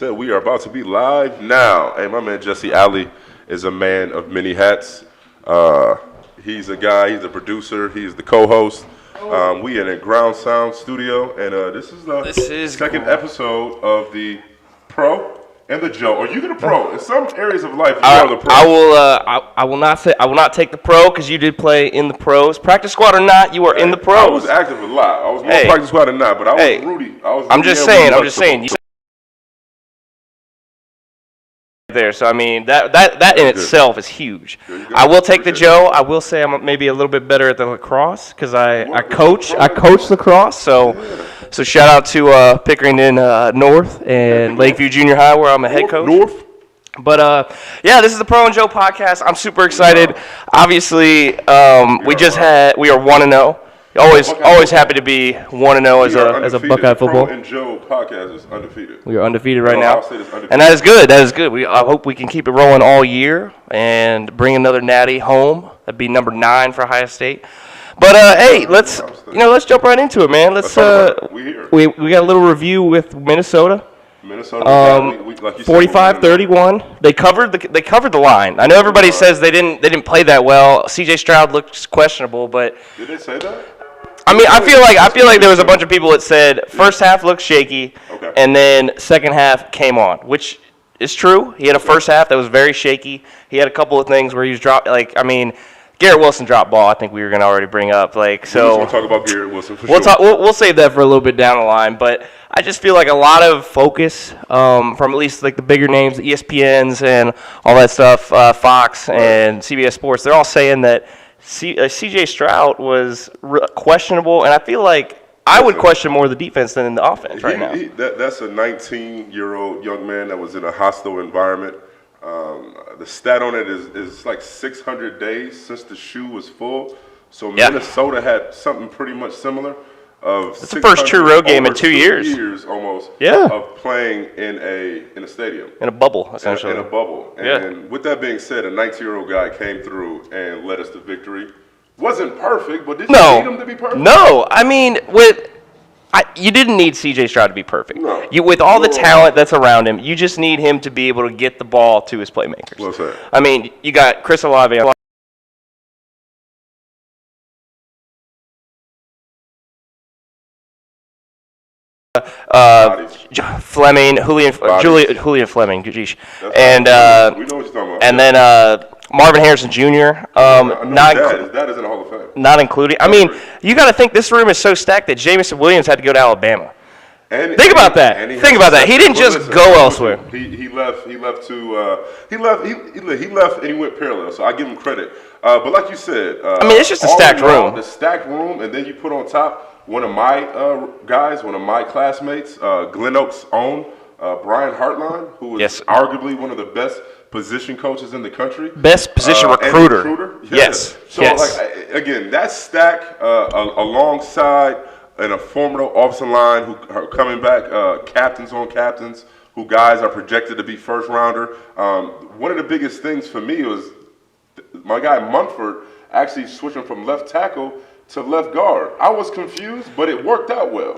said, we are about to be live now. Hey, my man Jesse Alley is a man of many hats. He's a guy, he's a producer, he's the co-host. We in a Ground Sound studio, and this is the second episode of the Pro and the Joe. Are you the Pro? In some areas of life, you are the Pro. I will not take the Pro because you did play in the pros. Practice squad or not, you are in the pros. I was active a lot. I was more practice squad than not, but I was Rudy. I'm just saying. There, so I mean that in itself is huge. I will take the Joe. I will say I'm maybe a little bit better at the lacrosse because I coach lacrosse. So shout out to Pickering North and Lakeview Junior High where I'm a head coach. North. But this is the Pro and Joe podcast. I'm super excited. Obviously, we are 1-0. Always happy to be 1-0 as a Buckeye football. Pro and Joe podcast is undefeated. We are undefeated right now, and that is good. I hope we can keep it rolling all year and bring another natty home. That'd be number 9 for Ohio State. But hey, let's jump right into it, man. We got a little review with Minnesota. Like 45-31. They covered the line. I know everybody says they didn't play that well. C.J. Stroud looks questionable, but did they say that? I mean, I feel like there was a bunch of people that said first half looked shaky, and then second half came on, which is true. He had a first half that was very shaky. He had a couple of things where he was dropped. Garrett Wilson dropped ball. I think we were going to already bring up. We just want to talk about Garrett Wilson for sure. We'll save that for a little bit down the line, but I just feel like a lot of focus from at least like the bigger names, the ESPNs and all that stuff, Fox and CBS Sports. They're all saying that C.J. Stroud was questionable, and I feel like I would question more the defense than the offense right now. That's a 19-year-old young man that was in a hostile environment. The stat on it is like 600 days since the shoe was full. So Minnesota had something pretty much similar. It's the first true road game in 2 years. 2 years almost of playing in a stadium. In a bubble, essentially. In a bubble. And with that being said, a 19-year-old guy came through and led us to victory. Wasn't perfect, but did you need him to be perfect? No. I mean, you didn't need C.J. Stroud to be perfect. No. With all the talent that's around him, you just need him to be able to get the ball to his playmakers. What's that? I mean, you got Chris Olave. Fleming, Julian Fleming, geez. And we know what you're talking about. And then Marvin Harrison Jr. That is in the Hall of Fame. Not including. I mean, you got to think this room is so stacked that Jamison Williams had to go to Alabama. Think about that. He didn't just go elsewhere. He left and he went parallel. So I give him credit. But like you said, it's just a stacked room. The stacked room, and then you put on top one of my guys, one of my classmates, Glen Oaks' own Brian Hartline, who is arguably one of the best position coaches in the country. Best position recruiter. Yes. So again, that stack alongside a formidable offensive line who are coming back, captains on captains, who guys are projected to be first rounder. One of the biggest things for me was my guy Munford actually switching from left tackle to left guard. I was confused, but it worked out well.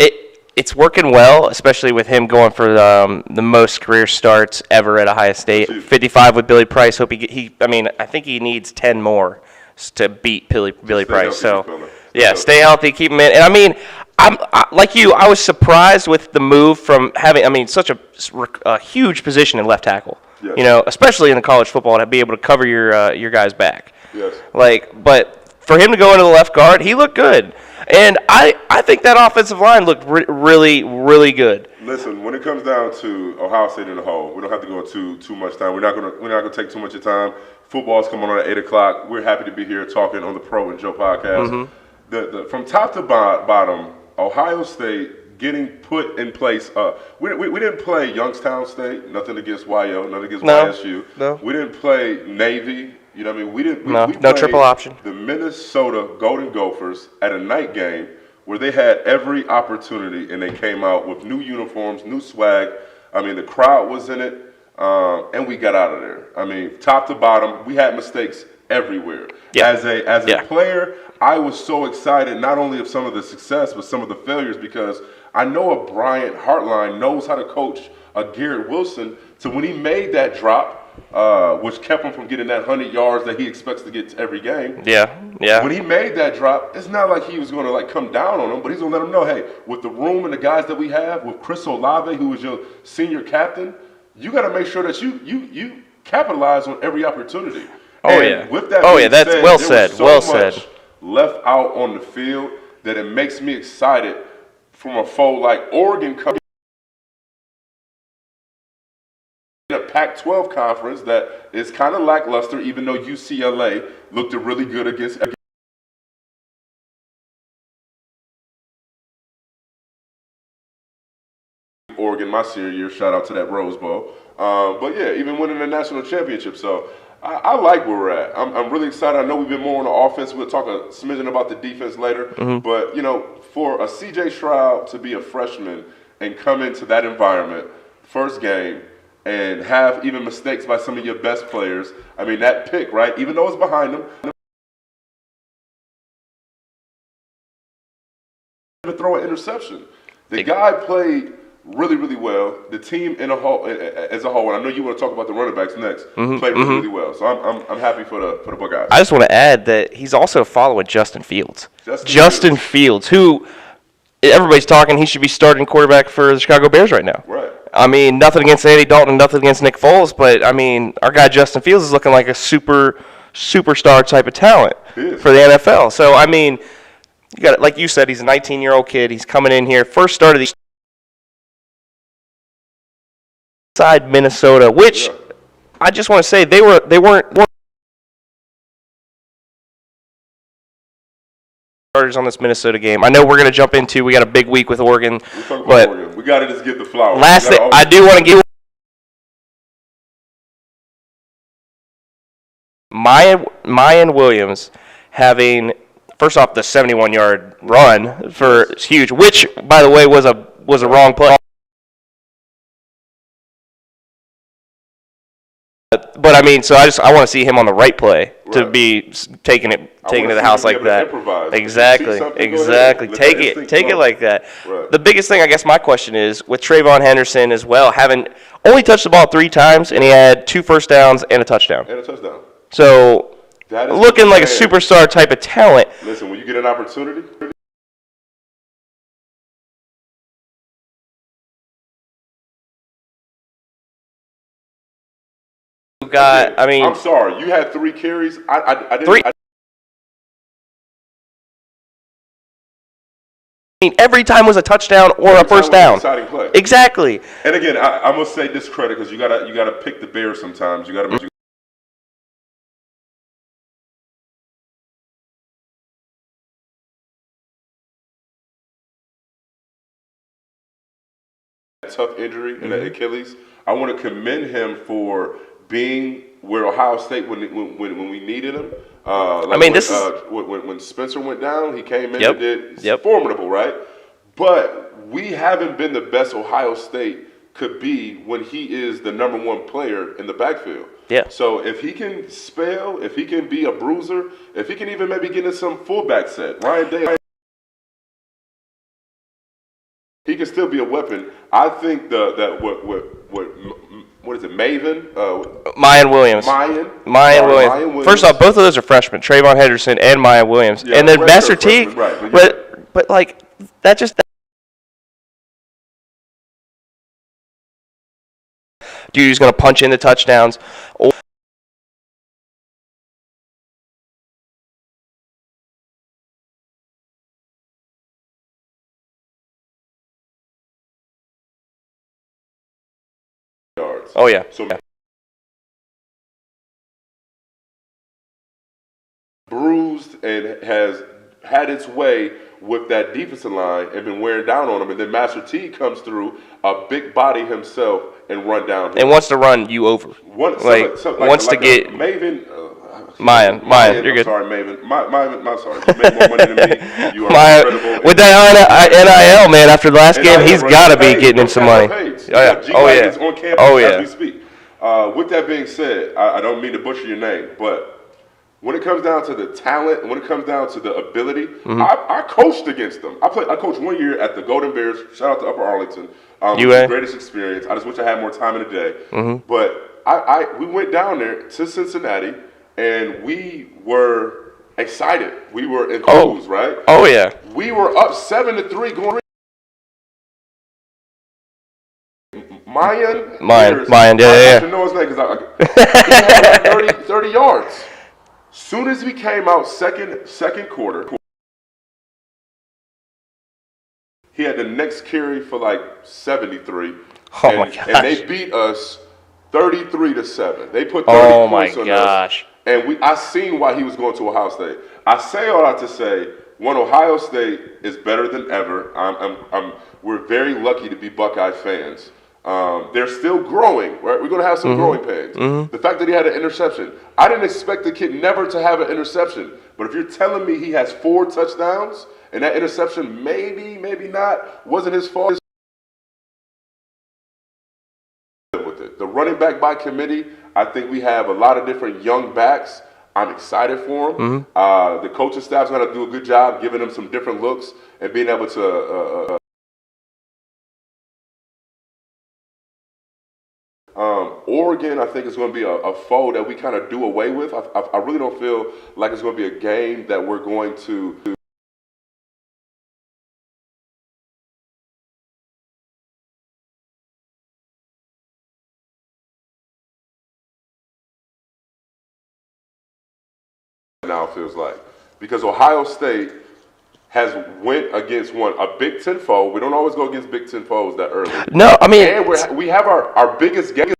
It's working well, especially with him going for the most career starts ever at Ohio State. 55 with Billy Price. I think he needs 10 more to beat Billy Price. So, stay healthy, keep him in. And I mean, I'm like you. I was surprised with the move from having, such a huge position in left tackle. Yes. Especially in the college football, to be able to cover your guys back. Yes. But for him to go into the left guard, he looked good. And I think that offensive line looked really, really good. Listen, when it comes down to Ohio State in the whole, we don't have to go too much time. We're not gonna take too much of time. Football's coming on at 8:00. We're happy to be here talking on the Pro and Joe podcast. Mm-hmm. From top to bottom, Ohio State getting put in place. We didn't play Youngstown State. Nothing against YO. Nothing against YSU. No. We didn't play Navy. You know what I mean? We no triple option. The Minnesota Golden Gophers at a night game where they had every opportunity, and they came out with new uniforms, new swag. I mean, the crowd was in it, and we got out of there. I mean, top to bottom, we had mistakes everywhere. Yeah. As a player, I was so excited not only of some of the success but some of the failures, because I know a Bryant Hartline knows how to coach a Garrett Wilson to when he made that drop, which kept him from getting that 100 yards that he expects to get every game. Yeah, yeah. When he made that drop, it's not like he was going to like come down on him, but he's going to let him know, hey, with the room and the guys that we have, with Chris Olave, who is your senior captain, you got to make sure that you capitalize on every opportunity. Oh, and yeah. with that That's said, well there said. was so Well much said. left out on the field that it makes me excited from a foe like Oregon coming in a Pac-12 conference that is kind of lackluster, even though UCLA looked really good against Oregon my senior year. Shout out to that Rose Bowl. But yeah, even winning the national championship. So I like where we're at. I'm really excited. I know we've been more on the offense. We'll talk a smidgen about the defense later. But, you know, for a C.J. Stroud to be a freshman and come into that environment, first game, and have even mistakes by some of your best players, I mean, that pick, right, even though it's behind them, even throw an interception. The guy played really, really well. The team as a whole, and I know you want to talk about the running backs next, played really, really well. So I'm happy for the Buckeyes. I just want to add that he's also following Justin Fields. Justin Fields, who everybody's talking he should be starting quarterback for the Chicago Bears right now. Right. I mean, nothing against Andy Dalton, nothing against Nick Foles, but I mean, our guy Justin Fields is looking like a superstar type of talent for the NFL. So I mean, you got, like you said, he's a 19-year-old kid. He's coming in here, first start of the side Minnesota, which I just want to say they weren't starters on this Minnesota game. I know we're going to jump into. We got a big week with Oregon, but Oregon. We got to just give the flowers. Last thing I do want to give Mayan Williams having, first off, the 71-yard run for huge, which by the way was a wrong play. But I mean, so I want to see him on the right play to be taking it to the house like that. Exactly. Take it like that. Right. The biggest thing, I guess, my question is with Trayvon Henderson as well, having only touched the ball 3 times, and he had 2 first downs and a touchdown. So looking like a superstar type of talent. Listen, when you get an opportunity. I'm sorry. You had 3 carries. I didn't. 3. I mean, every time was a touchdown or a first down. Exciting play. Exactly. And again, I'm gonna say this credit because you gotta pick the Bears sometimes. You gotta. Tough injury in the Achilles. I want to commend him for being where Ohio State when we needed him. When Spencer went down, he came in and did formidable, right? But we haven't been the best Ohio State could be when he is the number 1 player in the backfield. Yeah. So if he can spell, if he can be a bruiser, if he can even maybe get in some fullback set, Ryan Day. He can still be a weapon. I think what is it, Mayan Williams. Mayan Williams. First off, both of those are freshmen, Trayvon Henderson and Mayan Williams. Yeah, and then Master Teague, but like that just. Dude, he's going to punch in the touchdowns. Oh, yeah. So bruised and has had its way with that defensive line and been wearing down on him. And then Master T comes through, a big body himself, and run down. And wants to run you over. Wants to get Maven. Mayan, you're good. Sorry, Maven. I'm sorry. You make more money than me. You are incredible. With that NIL, man, after the last game, he's got to be getting in some money. Oh, yeah. Is on campus as we speak. With that being said, I don't mean to butcher your name, but when it comes down to the talent, when it comes down to the ability, I coached against them. I coached 1 year at the Golden Bears. Shout out to Upper Arlington. UA. The greatest experience. I just wish I had more time in the day. But we went down there to Cincinnati, and we were excited. We were enthused, right? Oh yeah. We were up 7-3 going. Mayan, yeah. I should know his name because he had like 30 yards. Soon as we came out second quarter, he had the next carry for like 73. Oh my gosh. And they beat us 33-7. They put 30 Oh my points on gosh. us. And I seen why he was going to Ohio State. I say all that to say, one, Ohio State is better than ever. We're very lucky to be Buckeye fans. They're still growing, right? We're going to have some growing pains. The fact that he had an interception, I didn't expect the kid never to have an interception. But if you're telling me he has 4 touchdowns and that interception maybe not, wasn't his fault. With it. The running back by committee, I think we have a lot of different young backs. I'm excited for them. The coaching staff's going to do a good job giving them some different looks and being able to Oregon, I think, is going to be a foe that we kind of do away with. I really don't feel like it's going to be a game that we're going to now feels like. Because Ohio State has went against a Big Ten foe. We don't always go against Big Ten foes that early. No, I mean, and we have our biggest game.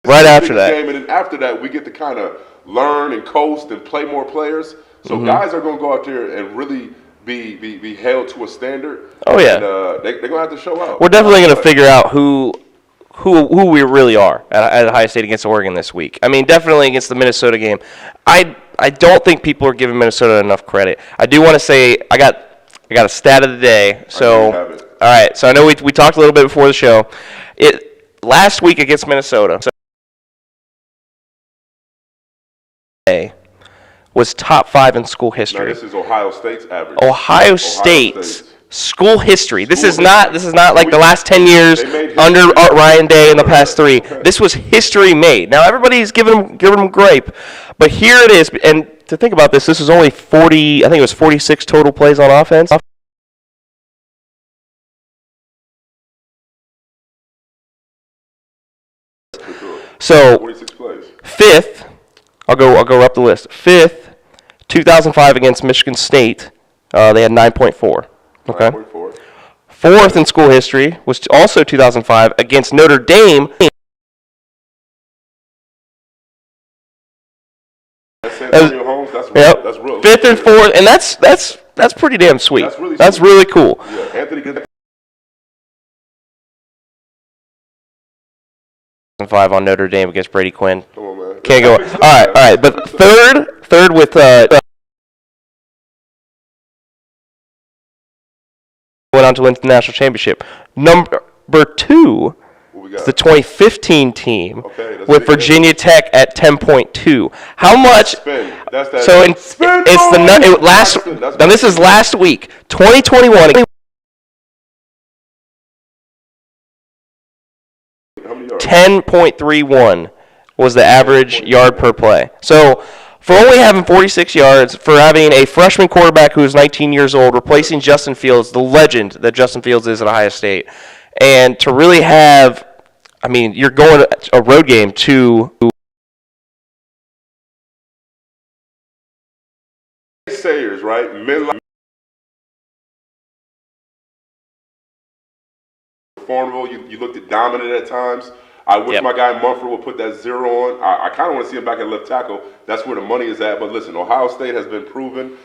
Right after that. Game, and then after that, we get to kind of learn and coast and play more players. So guys are going to go out there and really be held to a standard. Oh yeah. And, they're going to have to show out. We're definitely going to figure out who we really are at Ohio State against Oregon this week. I mean, definitely against the Minnesota game. I don't think people are giving Minnesota enough credit. I do want to say I got a stat of the day. So all right. So I know we talked a little bit before the show. Last week against Minnesota was top 5 in school history. Now, this is Ohio State's average. Ohio State's school history. This is not like the last 10 years under Art Ryan Day in the past 3. This was history made. Now everybody's giving them grape, but here it is. And to think about this is only 40. I think it was 46 total plays on offense. So 46 plays. 5th. I'll go up the list. 5th, 2005 against Michigan State. They had 9.4. Okay. 9.4. 4th in school history was also 2005 against Notre Dame. That's Antonio Holmes. That's real. 5th and 4th, and that's pretty damn sweet. That's really cool. Yeah, Anthony gets 5 on Notre Dame against Brady Quinn. Come on, man. Can't go. All right. But third with went on to win the national championship. Number 2 is the 2015 team with Virginia Tech at 10.2. How much? So it's the last. Now this is last week, 2021. 10.31 was the average yard per play. So for only having 46 yards, for having a freshman quarterback who is 19 years old, replacing Justin Fields, the legend that Justin Fields is at Ohio State, and to really have, I mean, you're going a road game to Sayers, right? Formidable. You looked at dominant at times. I wish my guy Mumford would put that 0 on. I kind of want to see him back at left tackle. That's where the money is at. But listen, Ohio State has been proven.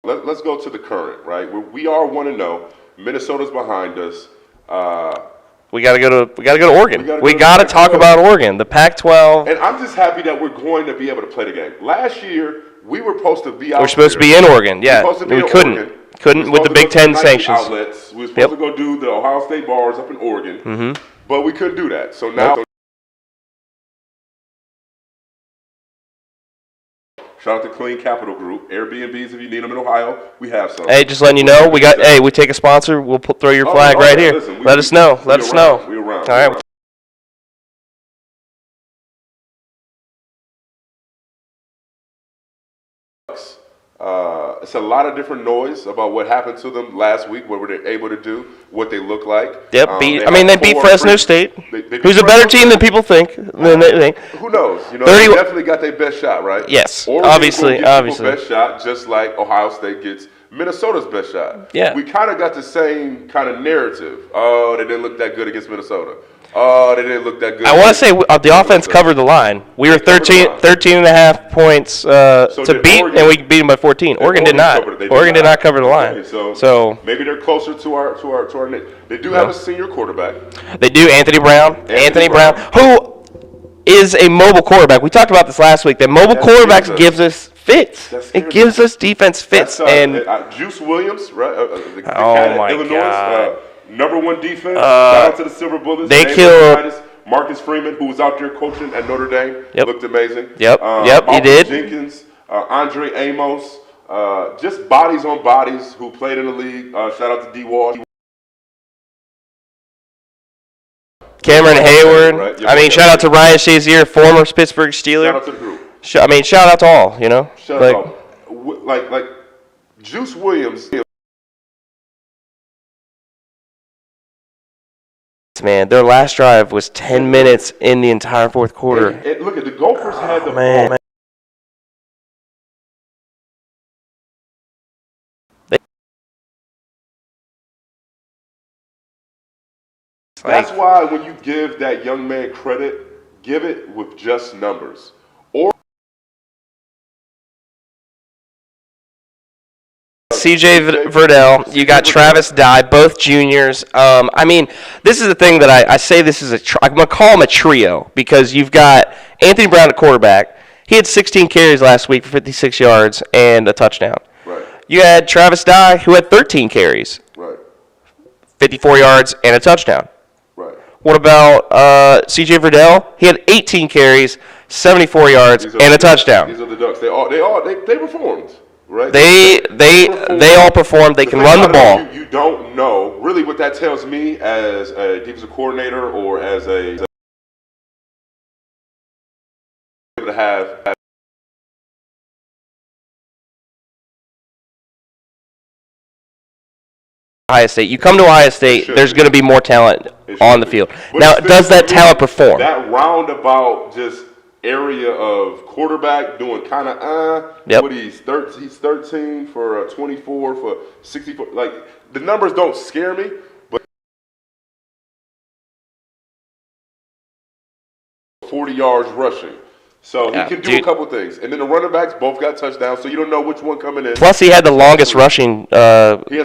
Let's go to the current, right? We are 1-0. Minnesota's behind us. We gotta go to Oregon. We gotta talk about Oregon, the Pac-12. And I'm just happy that we're going to be able to play the game. Last year, we were supposed to be out. We're supposed to be in Oregon. Yeah, we couldn't. Couldn't with the Big Ten sanctions. Outlets. We were supposed to go do the Ohio State bars up in Oregon, but we couldn't do that. So now, shout out to Clean Capital Group, Airbnbs if you need them in Ohio. We have some. Hey, just letting you know, we take a sponsor. We'll throw your flag right here. Listen, Let us know. Let us know. We're around. All right. It's a lot of different noise about what happened to them last week, what were they able to do, what they look like. Yep. They beat Fresno State, who's a better team than people think. Who knows? You know, they definitely got their best shot, right? Yes. Oregon's Obviously. best shot, just like Ohio State gets Minnesota's best shot. Yeah. We kind of got the same kind of narrative. Oh, they didn't look that good against Minnesota. Oh, they didn't look that good. I want to say the offense covered the line. We were 13 and a half points to beat, and we beat them by 14. Oregon did not. Oregon did not cover the line. Okay, so maybe they're closer to our net. They do have a senior quarterback. They do, Anthony Brown. Anthony Brown, who is a mobile quarterback. We talked about this last week. That mobile quarterbacks gives us fits. It gives us defense fits. And Juice Williams, right? Oh my Illinois, God. Number one defense. Shout out to the Silver Bullets. They killed Marcus Freeman, who was out there coaching at Notre Dame. Looked amazing. Yep, he did. Jenkins, Andre Amos, just bodies on bodies who played in the league. Shout out to D. Wall. Cameron Hayward. Right? I mean, shout out to Ryan Shazier, former Pittsburgh Steeler. Shout out to the group. Shout out to all. You know, shout out. Like Juice Williams. Man, their last drive was 10 minutes in the entire fourth quarter. And look at the Gophers had the ball. That's why when you give that young man credit, give it with just numbers. CJ Verdell, you got Travis Dye, both juniors. I mean, this is the thing that I say this is I'm going to call them a trio because you've got Anthony Brown at quarterback. He had 16 carries last week for 56 yards and a touchdown. Right. You had Travis Dye, who had 13 carries, 54 yards and a touchdown. Right. What about CJ Verdell? He had 18 carries, 74 yards, and a touchdown. These are the Ducks. They performed. Right? They all performed. They can run the ball. You don't know really what that tells me as a defensive coordinator or as a to have. Ohio State. You come to Ohio State, there's going to be more talent on the field. Now, does that talent perform? That roundabout just area of quarterback doing kind of what he's 13 for 24 for 64. Like the numbers don't scare me, but 40 yards rushing. So he can do a couple things. And then the running backs both got touchdowns, so you don't know which one coming in. Plus he had the longest rushing yard. He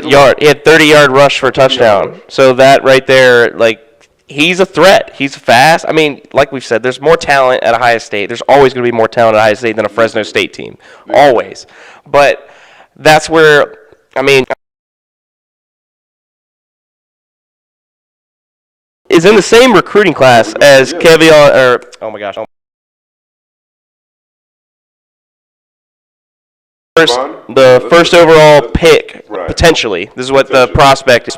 had 30-yard rush for a touchdown. So that right there, like, he's a threat. He's fast. I mean, like we've said, there's more talent at Ohio State. There's always going to be more talent at Ohio State than a Fresno State team. Always. But that's where, I mean, is in the same recruiting class as Kevion, or, oh my gosh. The first overall pick, potentially. This is what the prospect is.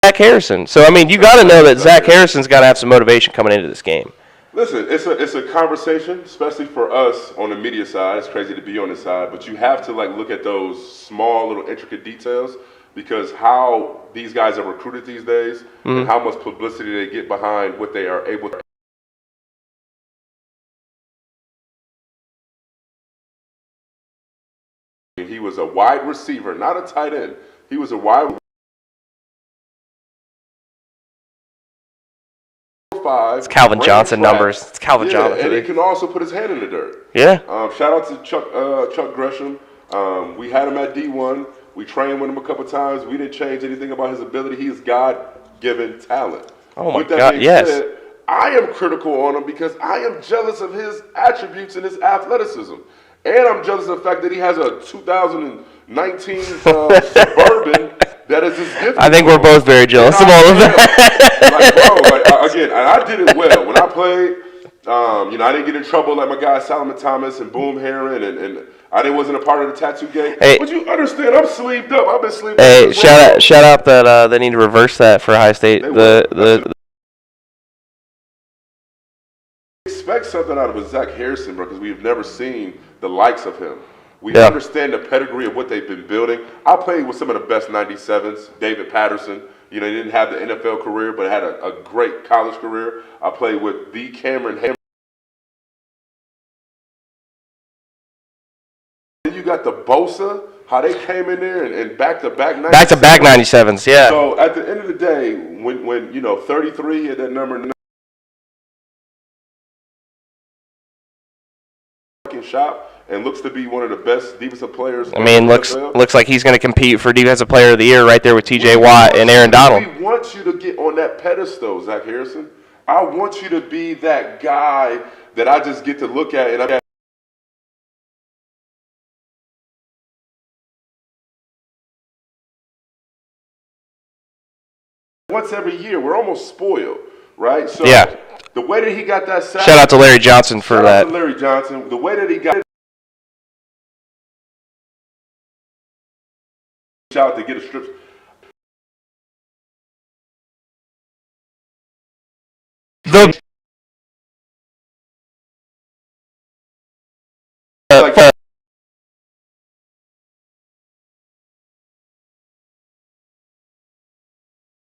Zach Harrison. So, I mean, you got to know that Zach Harrison's got to have some motivation coming into this game. Listen, it's a conversation, especially for us on the media side. It's crazy to be on this side, but you have to look at those small little intricate details because how these guys are recruited these days and how much publicity they get behind what they are able to. He was a wide receiver, not a tight end. He was a wide. It's Calvin Johnson numbers. It's Calvin Johnson. And he can also put his hand in the dirt. Yeah. Shout out to Chuck Gresham. We had him at D1. We trained with him a couple times. We didn't change anything about his ability. He is God-given talent. Oh, my God, yes. I am critical on him because I am jealous of his attributes and his athleticism. And I'm jealous of the fact that he has a 2019 Suburban that is just gifted. I think we're both very jealous of all of that. Like, bro, again, I did it well. When I played, I didn't get in trouble like my guy Solomon Thomas and Boom Heron, and I wasn't a part of the tattoo game. Hey, but you understand, I'm sleeved up. I've been sleeved up. Hey, shout out that they need to reverse that for Ohio State. Expect something out of a Zach Harrison, bro, because we've never seen the likes of him. We understand the pedigree of what they've been building. I played with some of the best 97s. David Patterson, he didn't have the NFL career, but had a great college career. I played with the Cameron Hammond. Then you got the Bosa, how they came in there and back-to-back 97s. Back-to-back 97s, yeah. So at the end of the day, when 33 at that number shop and looks to be one of the best defensive players. I mean, looks like he's going to compete for Defensive Player of the Year right there with T.J. Watt and Aaron Donald. We want you to get on that pedestal, Zach Harrison. I want you to be that guy that I just get to look at and once every year. We're almost spoiled, right? So yeah. The way that he got that sack. Shout out to Larry Johnson for that. Shout out to Larry Johnson. The way that he got out to get a strip.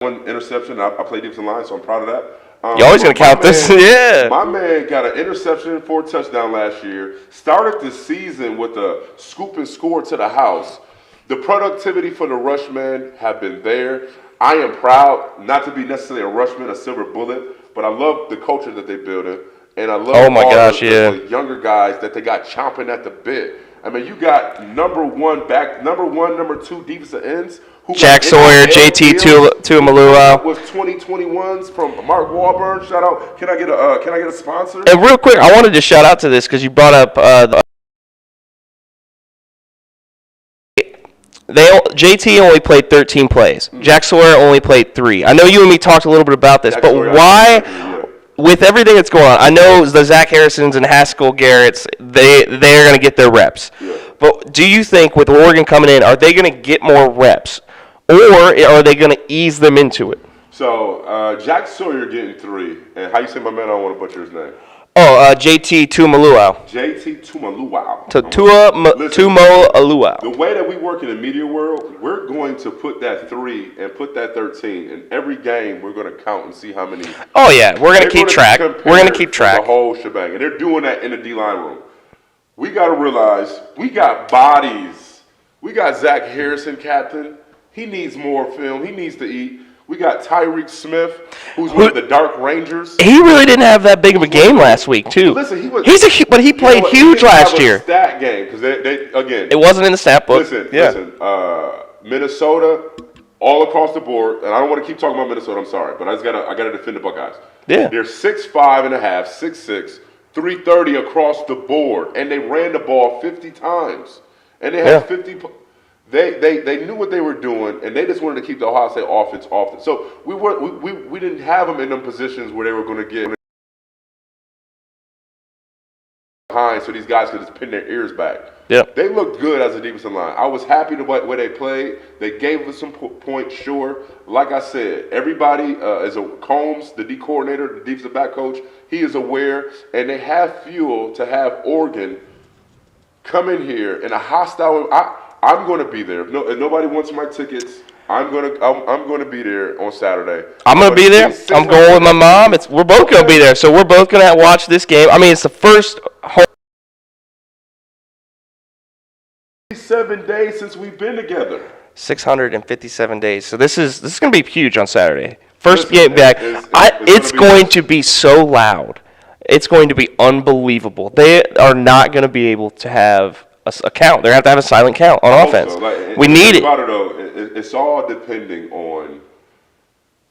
One interception. I played defensive line, so I'm proud of that. You're always going to count this. Yeah. My man got an interception for a touchdown last year. Started the season with a scoop and score to the house. The productivity for the rushman have been there. I am proud not to be necessarily a rushman, a silver bullet, but I love the culture that they built it. And I love the younger guys that they got chomping at the bit. I mean, you got number one, number two defensive ends. Jack Sawyer, JT Tuimoloau with 2021s from Mark Wahlberg. Shout out! Can I get a sponsor? And real quick, I wanted to shout out to this because you brought up JT only played 13 plays. Jack Sawyer only played 3. I know you and me talked a little bit about this, but why? With everything that's going on, I know the Zach Harrisons and Haskell Garretts, they're going to get their reps. Yeah. But do you think with Oregon coming in, are they going to get more reps? Or are they going to ease them into it? So, Jack Sawyer getting 3. And how you say my man? I don't want to butcher his name. Oh, JT Tuimoloau. JT Tuimoloau. Tuimoloau. The way that we work in the media world, we're going to put that 3 and put that 13. In every game, we're going to count and see how many. Oh, yeah. We're going to keep track. We're going to keep track. The whole shebang. And they're doing that in the D-line room. We got to realize we got bodies. We got Zach Harrison, captain. He needs more film. He needs to eat. We got Tyreek Smith, who's one of the Dark Rangers. He really didn't have that big of a game last week, too. Listen, but he played huge last year. Stat game because they again. It wasn't in the stat book. Listen. Minnesota, all across the board, and I don't want to keep talking about Minnesota. I'm sorry, but I gotta defend the Buckeyes. Yeah, they're 6'5.5", 6'6", 330 across the board, and they ran the ball 50 times, and they had 50. They knew what they were doing, and they just wanted to keep the Ohio State offense off. So we didn't have them in them positions where they were going to get behind, so these guys could just pin their ears back. Yeah, they looked good as a defensive line. I was happy the way they played. They gave us some points, sure. Like I said, everybody is Combs, the D coordinator, the defensive back coach. He is aware, and they have fuel to have Oregon come in here in a hostile. I'm going to be there. If nobody wants my tickets, I'm going to be there on Saturday. I'm going to be there. I'm going with my mom. We're both going to be there. So we're both going to watch this game. I mean, it's the first home. 7 days since we've been together. 657 days. So this is going to be huge on Saturday. First game back. It's going to be so loud. It's going to be unbelievable. They are not going to be able to have a count. They're going to have a silent count on offense. We need it. It's all depending on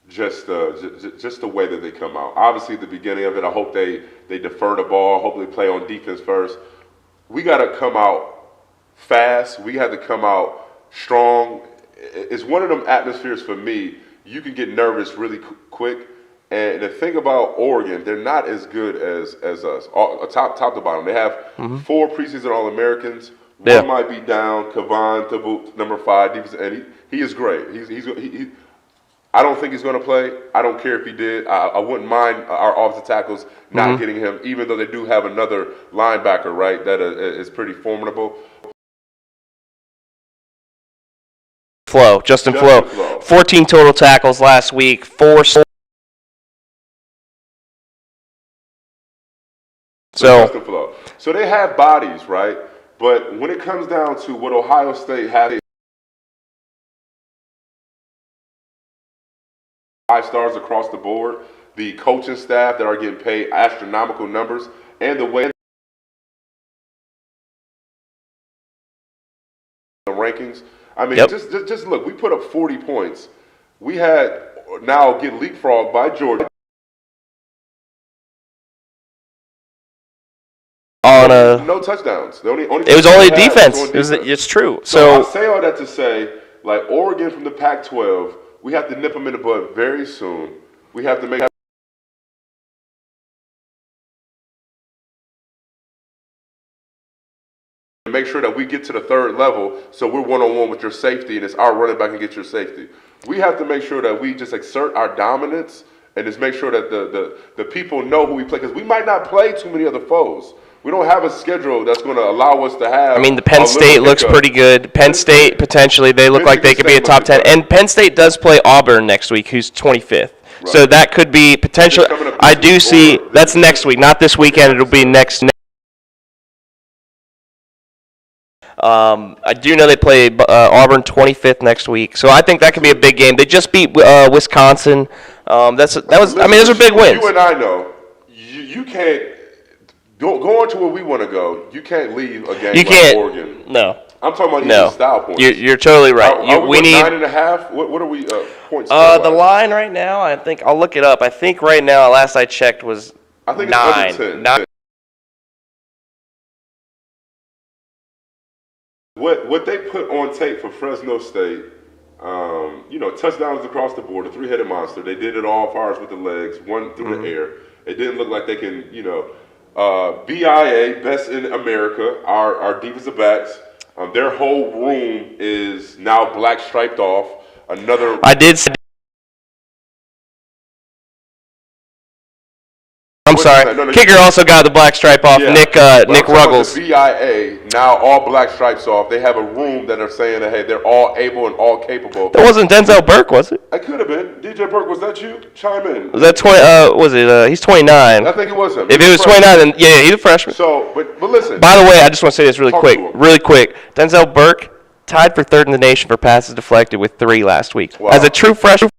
just the way that they come out. Obviously, at the beginning of it, I hope they defer the ball. I hope they play on defense first. we got to come out fast. We have to come out strong. It's one of them atmospheres for me. You can get nervous really quick. And the thing about Oregon, they're not as good as us, top to bottom. They have 4 preseason All-Americans. One might be down, Kavan Thibault, number 5, defensive end. He is great. I don't think he's going to play. I don't care if he did. I wouldn't mind our offensive tackles not getting him, even though they do have another linebacker, right, that is pretty formidable. Justin Flo. 14 total tackles last week, 4. So they have bodies, right? But when it comes down to what Ohio State has, 5 stars across the board, the coaching staff that are getting paid astronomical numbers, and the way the rankings. I mean, just look. We put up 40 points. We had now get leapfrogged by Georgia. No touchdowns. It was only defense. It's true. So I say all that to say, like Oregon from the Pac-12, we have to nip them in the bud very soon. We have to make sure that we get to the 3rd level, so we're one-on-one with your safety, and it's our running back and get your safety. We have to make sure that we just exert our dominance and just make sure that the people know who we play, because we might not play too many other foes. We don't have a schedule that's going to allow us to have. I mean, the Penn State looks pretty good. Penn State, potentially, they look like they could be a top 10. And Penn State does play Auburn next week, who's 25th. Right. So that could be potential. I do see that's next week, not this weekend. It'll be next. I do know they play Auburn 25th next week, so I think that could be a big game. They just beat Wisconsin. Those are big wins. You and I know you can't. Going to where we want to go, you can't leave a game like Oregon. No. I'm talking about even style points. You're totally right. We need 9.5. What are we points? The line right now, I think I'll look it up. I think right now, last I checked, was 9. It's under 10. 9. What they put on tape for Fresno State, touchdowns across the board, a 3-headed monster. They did it all as far as with the legs, one through the air. It didn't look like they can, BIA, best in America, our defensive backs. Their whole room is now black striped off. I did. I'm sorry. No, Kicker also got the black stripe off. Yeah. Nick Ruggles. The BIA now all black stripes off. They have a room that are saying that hey, they're all able and all capable. That wasn't Denzel Burke, was it? It could have been. DJ Burke, was that you? Chime in. Was that 20? Was it? He's 29. I think it was him. If it was 29, then yeah, he's a freshman. So, but listen. By the way, I just want to say this really quick. Denzel Burke tied for 3rd in the nation for passes deflected with 3 last week. Wow. As a true freshman.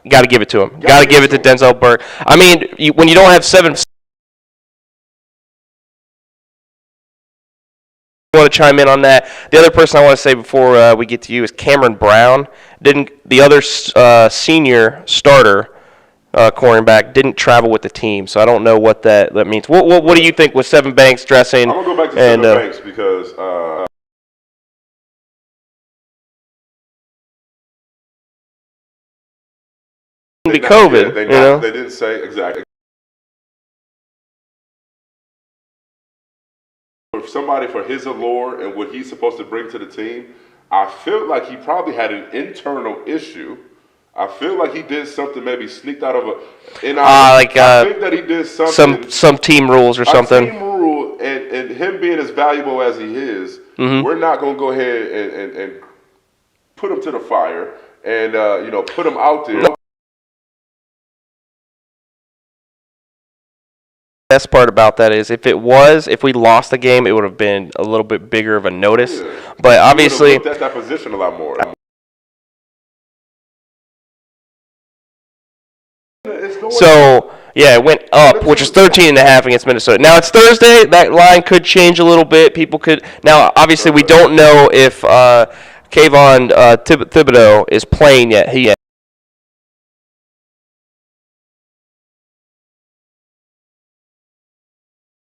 Got to give it to him. Got to give it to Denzel Burke. I mean, when you don't have 7, I want to chime in on that. The other person I want to say before we get to you is Cameron Brown. The other senior starter cornerback didn't travel with the team, so I don't know what that means. What do you think with Sevyn Banks dressing? I'm gonna go back to Sevyn Banks because. Be COVID, they didn't say exactly. For somebody, for his allure and what he's supposed to bring to the team, I feel like he probably had an internal issue. I feel like he did something, maybe sneaked out of I think that he did something. Some team rules or something. Team rule, and him being as valuable as he is, we're not going to go ahead and put him to the fire and put him out there. No. Best part about that is if we lost the game, it would have been a little bit bigger of a notice. Yeah. But obviously, looked at that position a lot more. So yeah, it went up, which is 13.5 against Minnesota. Now it's Thursday. That line could change a little bit. People could now. Obviously, we don't know if Kayvon Thibodeau is playing yet.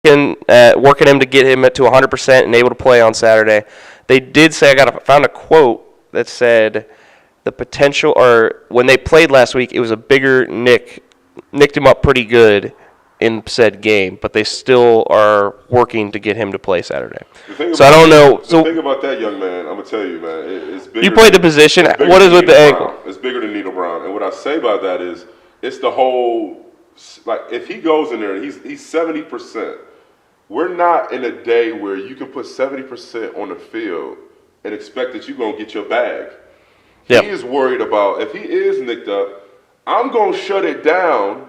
working him to get him to 100% and able to play on Saturday. They did say found a quote that said the potential, or when they played last week, it was a bigger nicked him up pretty good in said game, but they still are working to get him to play Saturday. So I don't know. So the thing about that young man, I'm gonna tell you, man, it's bigger. You played the position. What is with the ankle? It's bigger than Nino Brown, and what I say about that is, it's the whole. Like, if he goes in there and he's 70%, we're not in a day where you can put 70% on the field and expect that you're going to get your bag. Yep. He is worried about, if he is nicked up, I'm going to shut it down.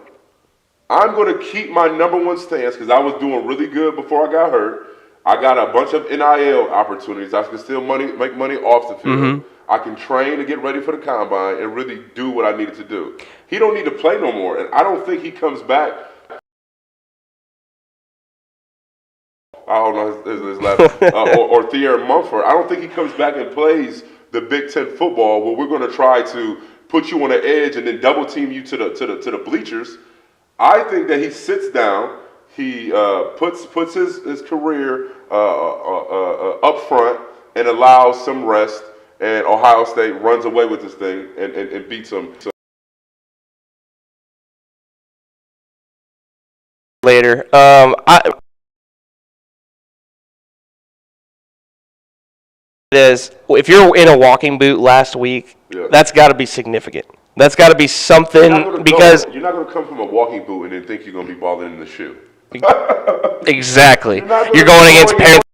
I'm going to keep my number one stance because I was doing really good before I got hurt. I got a bunch of NIL opportunities. I can still make money off the field. Mm-hmm. I can train to get ready for the combine and really do what I needed to do. He don't need to play no more, and I don't think he comes back. I don't know his last or Thierry Mumford. I don't think he comes back and plays the Big Ten football where we're going to try to put you on the edge and then double team you to the bleachers. I think that he sits down, he puts his career up front and allows some rest. And Ohio State runs away with this thing and beats them. Later. If you're in a walking boot last week, that's got to be significant. That's got to be something because you're not going to come from a walking boot and then think you're going to be balling in the shoe. Exactly. You're going against parents.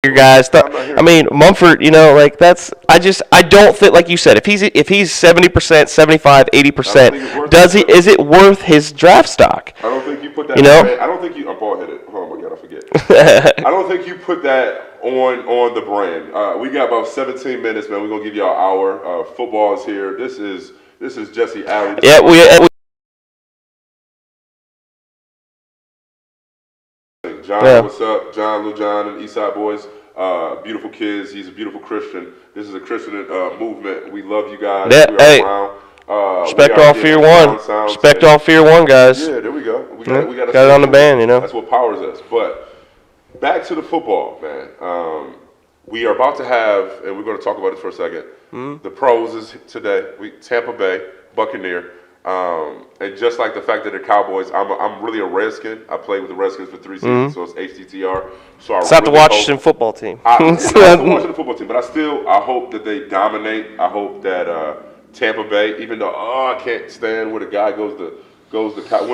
Your guys, I mean, Mumford, like that's. I don't think, like you said, if he's 70%, 75, 80%, is it worth his draft stock? I don't think you put that. I don't think you. I'm bald headed. Oh my God, I forget. I don't think you put that on the brand. We got about 17 minutes, man. We're gonna give you an hour. Football is here. This is Jesse Alley. Yeah, John, what's up? John, Lil John, and Eastside Boys. Beautiful kids. He's a beautiful Christian. This is a Christian movement. We love you guys. Yeah, respect all fear one. Respect all fear one, guys. Yeah, there we go. We got it on the band, That's what powers us. But back to the football, man. We are about to have, and we're going to talk about this for a second. The pros is today. Tampa Bay Buccaneer. And just like the fact that the Cowboys, I'm really a Redskin. I played with the Redskins for 3 seasons, so it's HTTR. So it's not the Washington football team. It's not the Washington football team, but I hope that they dominate. I hope that Tampa Bay, even though I can't stand where the guy went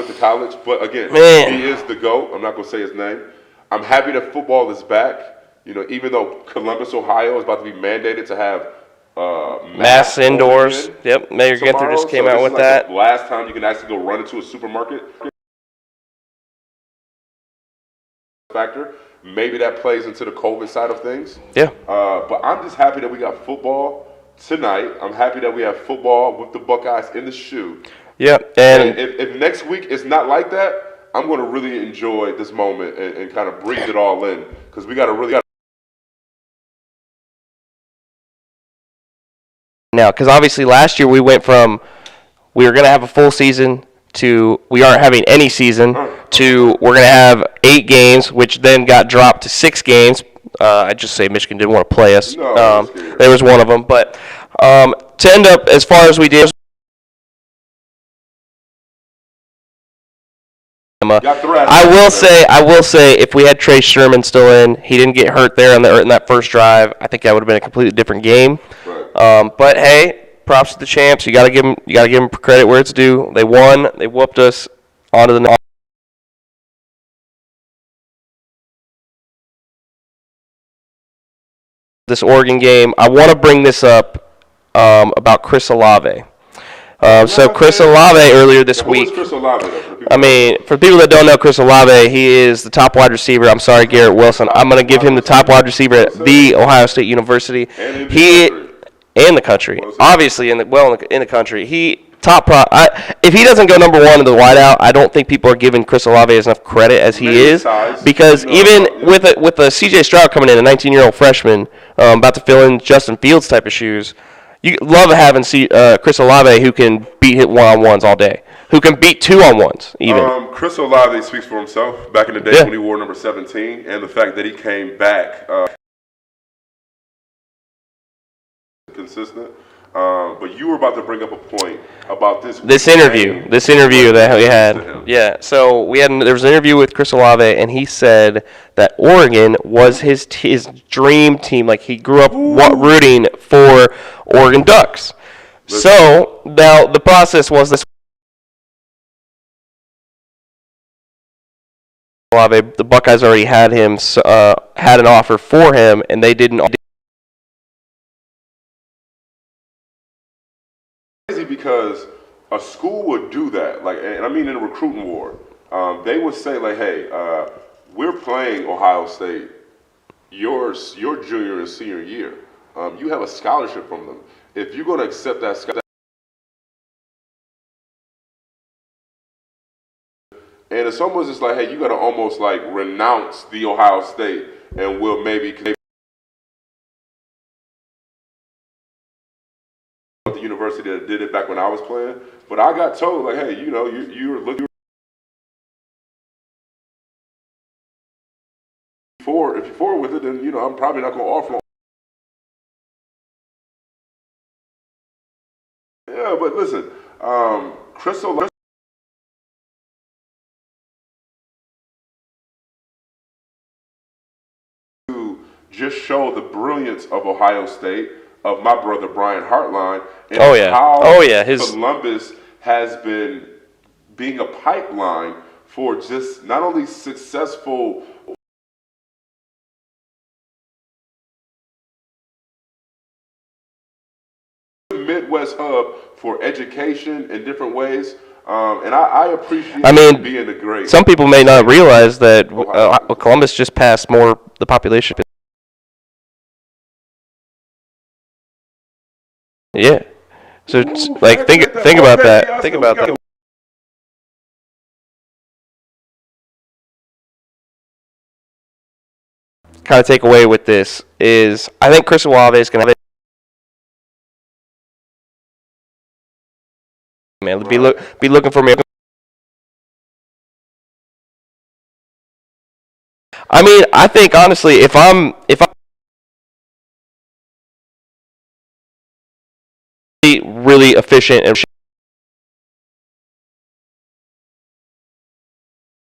to college, but again, he is the GOAT. I'm not going to say his name. I'm happy that football is back. Even though Columbus, Ohio, is about to be mandated to have mass indoors. Yep, Mayor Ginther just came out with that. The last time you can actually go run into a supermarket. Factor. Maybe that plays into the COVID side of things. Yeah. But I'm just happy that we got football tonight. I'm happy that we have football with the Buckeyes in the shoe. Yeah. And if next week is not like that, I'm going to really enjoy this moment and kind of breathe it all in because we got to really. Now, because obviously last year we went from we were going to have a full season to we aren't having any season to we're going to have 8 games, which then got dropped to 6 games. I just say Michigan didn't want to play us. There was one of them. But to end up as far as we did, I will say if we had Trey Sherman still in, he didn't get hurt there in that first drive, I think that would have been a completely different game. Right. But hey, props to the champs. You got to give them credit where it's due. They won. They whooped us onto the this Oregon game. I want to bring this up about Chris Olave. So Chris Olave earlier this week. Chris Olave, I mean, for people that don't know Chris Olave, he is the top wide receiver. I'm sorry, Garrett Wilson. I'm going to give him the top wide receiver at the Ohio State University. In the country, obviously in the country. If he doesn't go number 1 in the wideout, I don't think people are giving Chris Olave as enough credit as he is. Because even with a C.J. Stroud coming in, a 19-year-old freshman, about to fill in Justin Fields type of shoes, You love having Chris Olave who can beat hit one-on-ones all day, who can beat two-on-ones even. Chris Olave speaks for himself. Back in the day Yeah. when he wore number 17, and the fact that he came back consistent. But you were about to bring up a point about this interview that we had. Yeah, so there was an interview with Chris Olave, and he said that Oregon was his dream team. Like, he grew up rooting for Oregon Ducks. So now the process was this: Olave, the Buckeyes already had an offer for him, and they didn't. Because a school would do that, like, and I mean in a recruiting war, they would say like, "Hey, we're playing Ohio State your junior and senior year. You have a scholarship from them. If you're going to accept that scholarship," and it's almost just like, "Hey, you got to almost like renounce the Ohio State, and we'll maybe." The university that did it back when I was playing, but I got told like, "Hey, you know, you're looking for if you're forward with it, then you know I'm probably not going to offer." Yeah, but listen, Chris Olave to just show the brilliance of Ohio State, of my brother Brian Hartline, and how Columbus has been being a pipeline for just not only successful Midwest hub for education in different ways. And I appreciate being the great. Some people may not realize that Columbus just passed more the population. Yeah. So like think about that. Think about that. Kind of take away with this is I think Chris Olave is going to have man be looking for me. I mean, I think honestly, if I'm really efficient and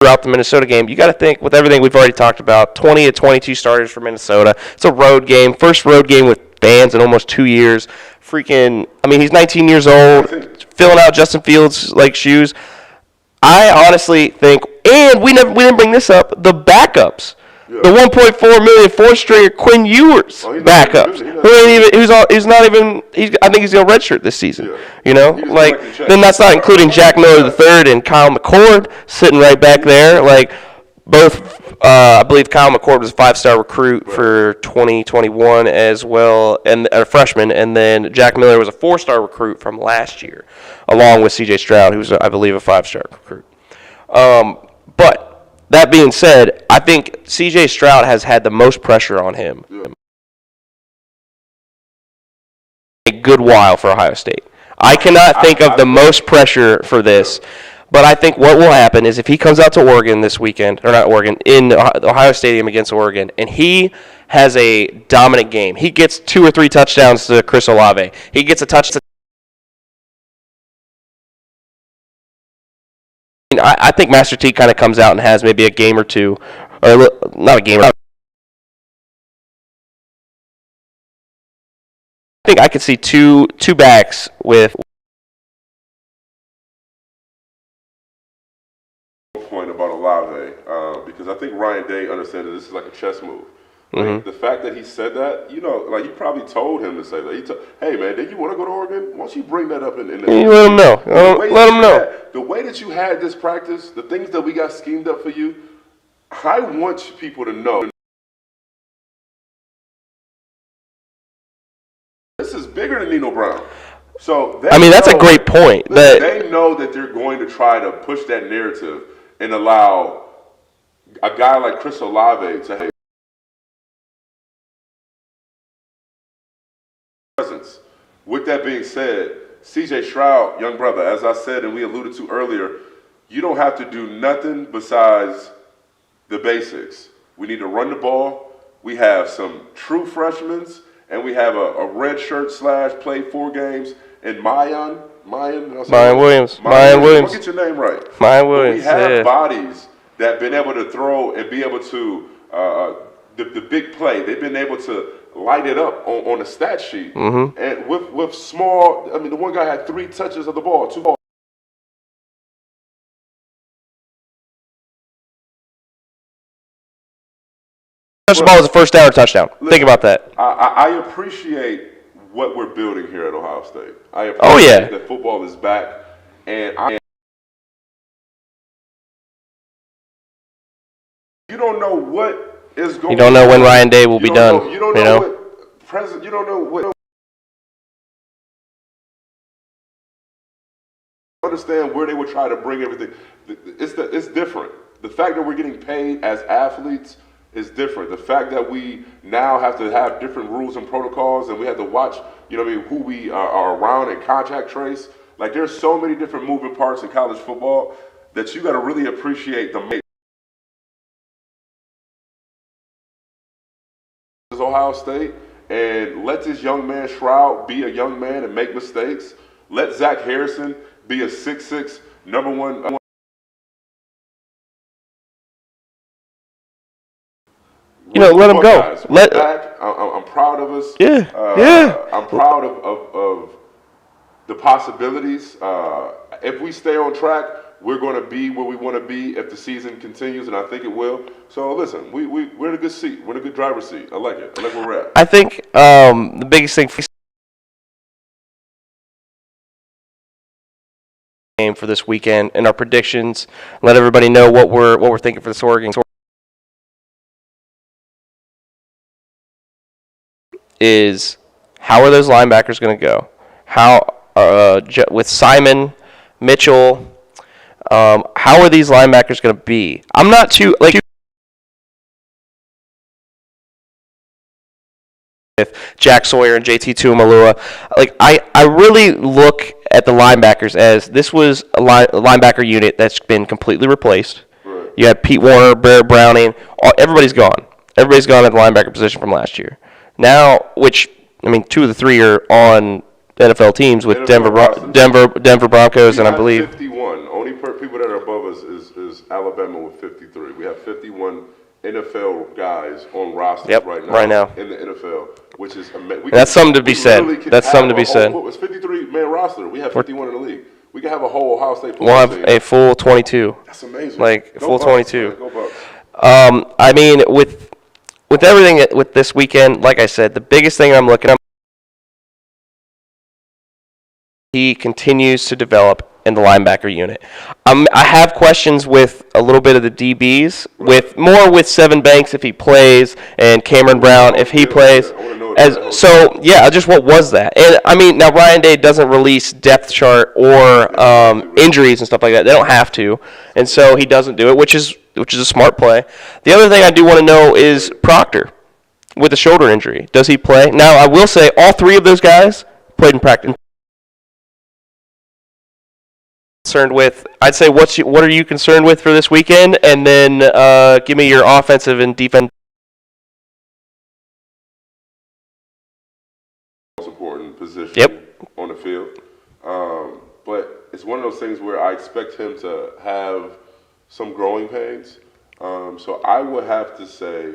throughout the Minnesota game, you got to think with everything we've already talked about, 20 to 22 starters for Minnesota. It's a road game, first road game with fans in almost 2 years. Freaking, I mean, he's 19 years old, filling out Justin Fields like shoes. I honestly think, and we didn't bring this up, the backups. Yeah. The 1.4 million four-stringer Quinn Ewers backups. I think he's going to redshirt this season. Yeah. You know, like then that's not including Jack Miller III and Kyle McCord sitting right back there. Like both, I believe Kyle McCord was a 5-star recruit for 2021 as well, and a freshman, and then Jack Miller was a 4-star recruit from last year, along with C.J. Stroud, who's I believe a 5-star recruit. But that being said, I think C.J. Stroud has had the most pressure on him. Yeah. A good while for Ohio State. I cannot think of the most pressure for this, but I think what will happen is if he comes out to Oregon this weekend, or not Oregon, in the Ohio Stadium against Oregon, and he has a dominant game. He gets 2 or 3 touchdowns to Chris Olave. He gets a touchdown. I think Master T kind of comes out and has maybe a game or two, or not a game. I think I could see two backs with. Point about Olave, because I think Ryan Day understands that this is like a chess move. Like, the fact that he said that, you know, like he probably told him to say that. Hey man, did you want to go to Oregon? Once you bring that up in the you let him know. Let him know. The way that you had this practice, the things that we got schemed up for you, I want people to know. This is bigger than Nino Brown. So that's a great point. They know that they're going to try to push that narrative and allow a guy like Chris Olave to have presence. With that being said, C.J. Stroud, young brother, as I said and we alluded to earlier, you don't have to do nothing besides the basics. We need to run the ball. We have some true freshmen, and we have a red shirt / played 4 games in Mayan Williams. We'll get your name right. Mayan Williams. We have bodies that have been able to throw and be able to the big play. They've been able to light it up on the stat sheet. Mm-hmm. And with small, I mean, the one guy had 3 touches of the ball, 2 balls. Touch the ball was a first down or touchdown. Think about that. I appreciate what we're building here at Ohio State. I Oh, yeah. appreciate that football is back, and you don't know what is going. You don't know when Ryan Day will be done. You don't know what president. You don't know what. Understand where they would try to bring everything. It's different. The fact that we're getting paid as athletes is different. The fact that we now have to have different rules and protocols, and we have to watch, you know what I mean, who we are around and contact trace. Like, there's so many different moving parts in college football that you got to really appreciate the Ohio State, and let this young man Stroud be a young man and make mistakes. Let Zach Harrison be a 6'6", number one. You know, let him go. I'm proud of us. Yeah, I'm proud of the possibilities. If we stay on track, we're going to be where we want to be if the season continues, and I think it will. So listen, we're in a good seat. We're in a good driver's seat. I like it. I like where we're at. I think the biggest thing game for this weekend and our predictions. Let everybody know what we're thinking for this Oregon. Is how are those linebackers going to go? How with Simon, Mitchell, how are these linebackers going to be? I'm not too with Jack Sawyer and JT Tuimoloau. Like I really look at the linebackers as this was a linebacker unit that's been completely replaced. Right. You had Pete Warner, Barrett Browning, everybody's gone. Everybody's gone at the linebacker position from last year. Now, 2 of the 3 are on NFL teams with Denver Broncos, and I believe 51. Only people that are above us is Alabama with 53. We have 51 NFL guys on rosters right now in the NFL, which is amazing. That's something to be said. That's something to be said. It's 53-man roster. We have 51 in the league. We can have a whole Ohio State football We'll have team. A full 22. That's amazing. Like Go full Bucks, 22. man. Go Bucks. I mean, with everything with this weekend, like I said, the biggest thing I'm looking at, he continues to develop in the linebacker unit. I have questions with a little bit of the DBs, with Sevyn Banks if he plays, and Cameron Brown if he plays. Just what was that? And I mean, now Ryan Day doesn't release depth chart or injuries and stuff like that. They don't have to, and so he doesn't do it, which is a smart play. The other thing I do want to know is Proctor with a shoulder injury. Does he play? Now I will say all 3 of those guys played in practice. Concerned with, I'd say, what are you concerned with for this weekend, and then give me your offensive and defense. Most important position on the field, but it's one of those things where I expect him to have some growing pains. So I would have to say,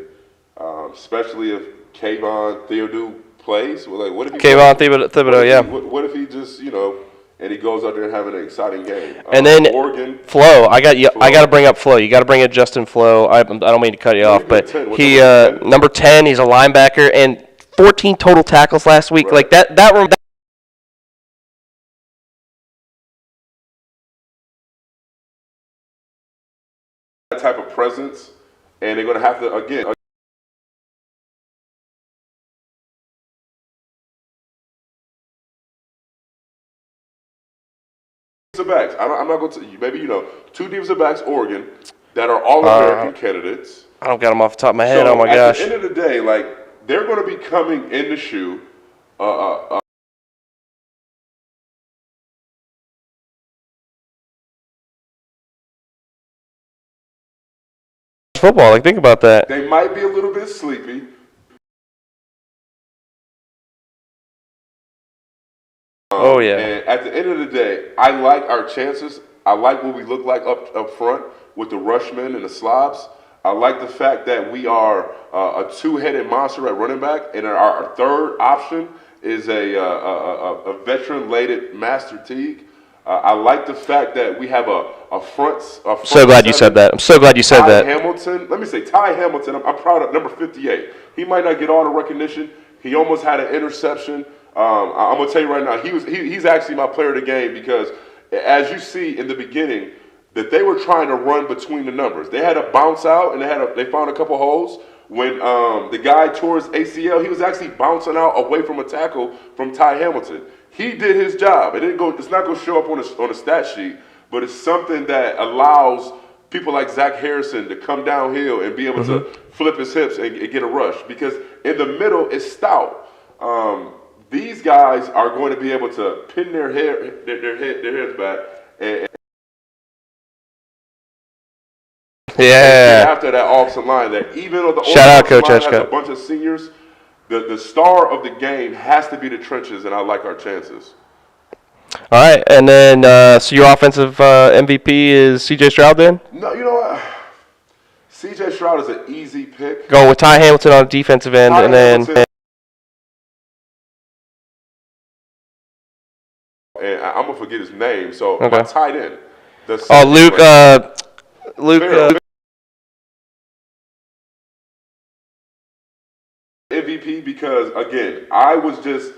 especially if Kayvon Thibodeau plays, what if Kayvon Thibodeau, What if he just and he goes out there and having an exciting game. And then Oregon. Flo, I got to bring up Flo. You got to bring up Justin Flo. I don't mean to cut you off, but he number 10. He's a linebacker and 14 total tackles last week. Right. Like that type of presence, and they're going to have to again. Backs. I'm not going to. Maybe 2 defensive backs, Oregon, that are all American candidates. I don't got them off the top of my head. So oh my gosh! At the end of the day, they're going to be coming in the shoe football. Like, think about that. They might be a little bit sleepy. Oh, yeah. And at the end of the day, I like our chances. I like what we look like up front with the rushmen and the slobs. I like the fact that we are a two-headed monster at running back, and our third option is a veteran-laden Master Teague. I like the fact that we have a front. So glad you said that. I'm so glad you said that. Hamilton. Let me say, Ty Hamilton. I'm proud of number 58. He might not get all the recognition. He almost had an interception. I'm gonna tell you right now, he's actually my player of the game because, as you see in the beginning, that they were trying to run between the numbers. They had to bounce out, and they found a couple holes. When the guy tore his ACL, he was actually bouncing out away from a tackle from Ty Hamilton. He did his job. It's not going to show up on a stat sheet, but it's something that allows people like Zach Harrison to come downhill and be able to flip his hips and get a rush. Because in the middle, it's stout. These guys are going to be able to pin their heads back and after that offensive line, that even though the shout out Coach line has a bunch of seniors, the star of the game has to be the trenches, and I like our chances. All right, and then so your offensive MVP is C.J. Stroud then? No, you know what? C.J. Stroud is an easy pick. Going with Ty Hamilton on defensive end, and then. And I'm gonna forget his name. So Okay. my tight end. Luke. MVP because again, I'm just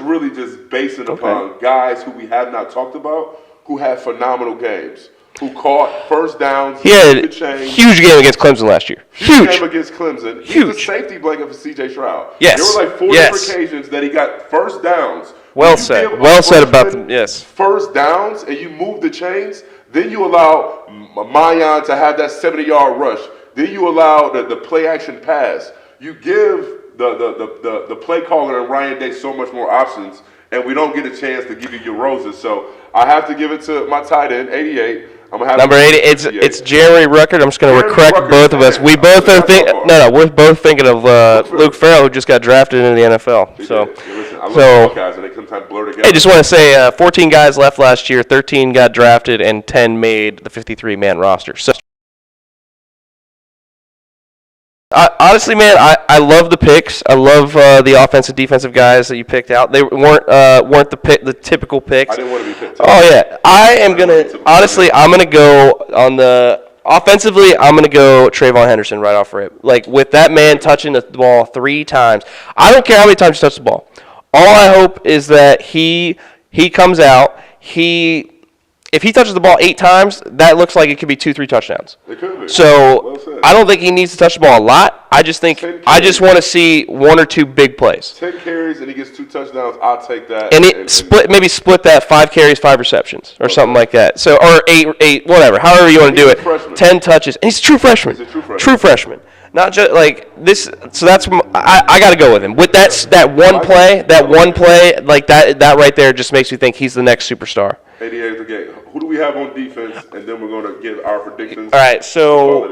really basing upon guys who we have not talked about who had phenomenal games, who caught first downs. He had a huge game against Clemson last year. Huge game against Clemson. He's Huge. the safety blanket for C.J. Stroud. Yes. There were like 4 different occasions that he got first downs. Well said. Well said about them. Yes. First downs, and you move the chains. Then you allow Mayan to have that 70-yard rush. Then you allow the play action pass. You give the play caller and Ryan Day so much more options, and we don't get a chance to give you your roses. So I have to give it to my tight end, 88. I'm gonna have number 80. It's Jeremy Ruckert. I'm just going to correct both of us. We both are we're both thinking of Luke Farrell, who just got drafted into the NFL. I love Buckeyes, and they sometimes blur together. I just want to say 14 guys left last year, 13 got drafted, and 10 made the 53-man roster. So, honestly, man, I love the picks. I love the offensive, defensive guys that you picked out. They weren't the typical picks. I didn't want to be picked. Oh yeah, I'm gonna go on the offensively. I'm gonna go Trayvon Henderson right off rip. Like with that man touching the ball 3 times. I don't care how many times he touches the ball. All I hope is that he comes out. If he touches the ball 8 times, that looks like it could be 2-3 touchdowns. It could be. So well I don't think he needs to touch the ball a lot. I just want to see 1 or 2 big plays. 10 carries and he gets 2 touchdowns. I'll take that. And split that 5 carries, 5 receptions or something like that. So or 8 whatever, however you want to do it. 10 touches. And he's a true freshman. True freshman. Not just like this. So that's I got to go with him. With that one play, like that right there just makes me think he's the next superstar. 88 again. Who do we have on defense? And then we're going to give our predictions. All right, so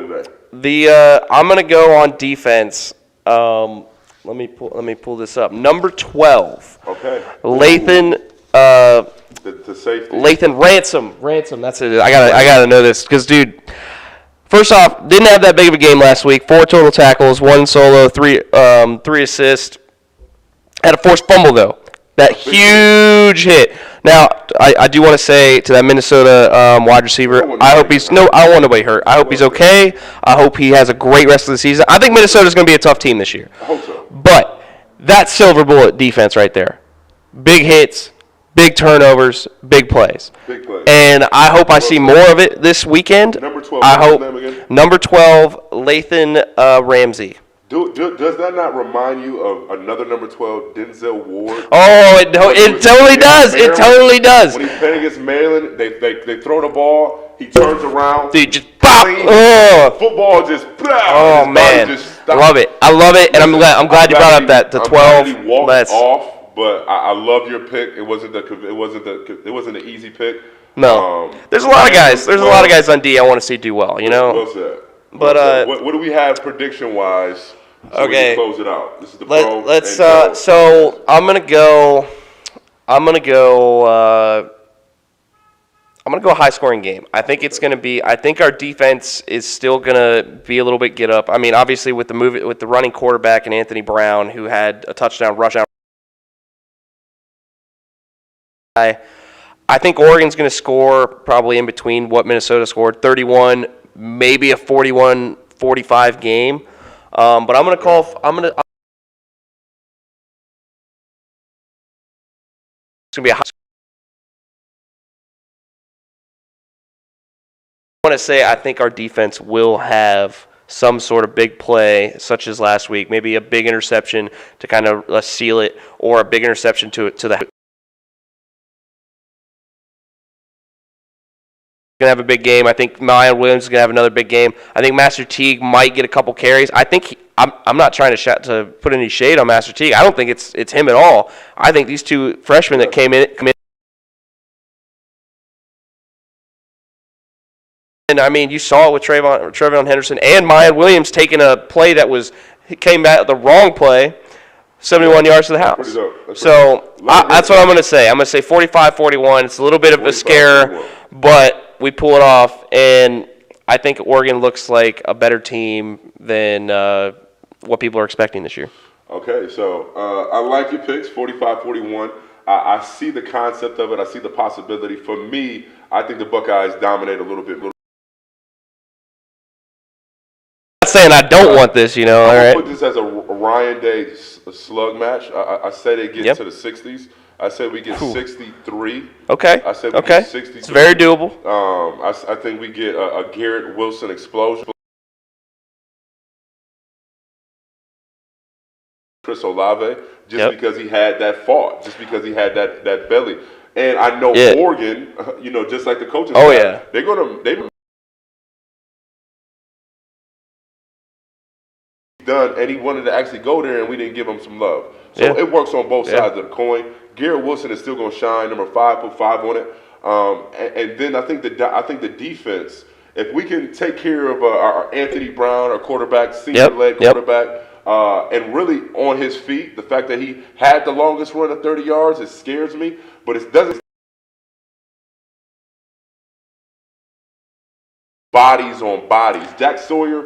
I'm going to go on defense. Let me pull this up. Number 12. Okay. Lathan. The safety. Lathan Ransom. That's it. I gotta know this because, dude. First off, didn't have that big of a game last week. 4 total tackles, 1 solo, 3 assists. Had a forced fumble though. That huge hit. Now, I do want to say to that Minnesota wide receiver, I don't want nobody hurt. I hope he's okay. I hope he has a great rest of the season. I think Minnesota's going to be a tough team this year. I hope so. But that silver bullet defense right there. Big hits, big turnovers, big plays. Big plays. And I hope I see more of it this weekend. Number 12. I hope. Number 12, Lathan Ramsey. Does that not remind you of another number 12, Denzel Ward? Oh, it totally does. It totally does. When he's playing against Maryland, they throw the ball, he turns around. Dude, just pop. Oh. Football just. Oh man, I love it. And I'm glad you brought up that the 12. He walked off, but I love your pick. It wasn't an easy pick. No, there's a lot of guys. There's a lot of guys on D I want to see do well. You know. Well said. But what do we have prediction wise? So we okay, can close it out. This is the let's. pro. So I'm gonna go. I'm gonna go. I'm going to go a high-scoring game. I think it's going to be – I think our defense is still going to be a little bit get up. I mean, obviously with the running quarterback and Anthony Brown, who had a touchdown rush out. I think Oregon's going to score probably in between what Minnesota scored, 31, maybe a 41-45 game. But I'm going to call – I'm going to – it's going to be a high – I want to say I think our defense will have some sort of big play, such as last week, maybe a big interception to kind of seal it, or a big interception to the. Going to have a big game. I think Mayan Williams is going to have another big game. I think Master Teague might get a couple carries. I think I'm not trying to put any shade on Master Teague. I don't think it's him at all. I think these two freshmen that came in. And, I mean, you saw it with Trayvon Henderson and Mayan Williams taking a play that came back the wrong play, 71 yards to the house. So that's what I'm going to say. I'm going to say 45-41. It's a little bit of a scare, but we pull it off. And I think Oregon looks like a better team than what people are expecting this year. Okay, so I like your picks, 45-41. I see the concept of it. I see the possibility. For me, I think the Buckeyes dominate a little bit. Saying I don't want this, all right? I put this as a Ryan Day slug match. I said it gets to the 60s. I said we get 63. Okay. I said we get 63. It's very doable. I think we get a Garrett Wilson explosion. Chris Olave, because he had that fought, just because he had that belly. And I know Oregon, just like the coaches. They're done, and he wanted to actually go there, and we didn't give him some love. So it works on both sides of the coin. Garrett Wilson is still going to shine. Number 5, put 5 on it. And then I think the defense, if we can take care of our Anthony Brown, our quarterback, senior-led quarterback, and really on his feet, the fact that he had the longest run of 30 yards, it scares me, but it doesn't. Bodies on bodies. Jack Sawyer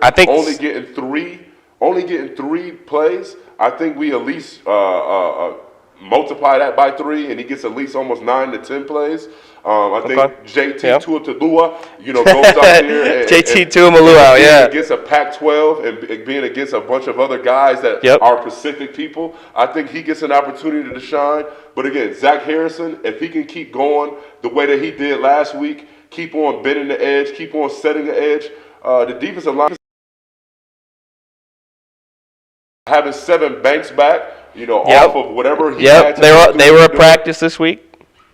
only getting three plays. I think we at least multiply that by 3, and he gets at least almost 9 to 10 plays. I think JT Tuatalua, goes out there and JT Tuatalua, gets a Pac-12 and being against a bunch of other guys that are Pacific people. I think he gets an opportunity to shine. But again, Zach Harrison, if he can keep going the way that he did last week, keep on bending the edge, keep on setting the edge, the defensive line. Having 7 Banks back, off of whatever he had to do. They were at practice this week.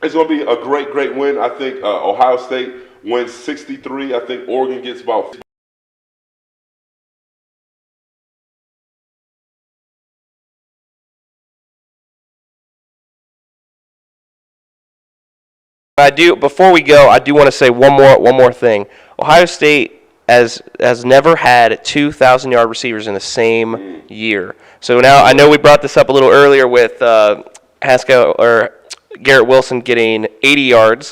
It's going to be a great, great win. I think Ohio State wins 63. I think Oregon gets about. Before we go, I do want to say one more thing. Ohio State has never had 2,000-yard receivers in the same year. So now I know we brought this up a little earlier with Haskell or Garrett Wilson getting 80 yards.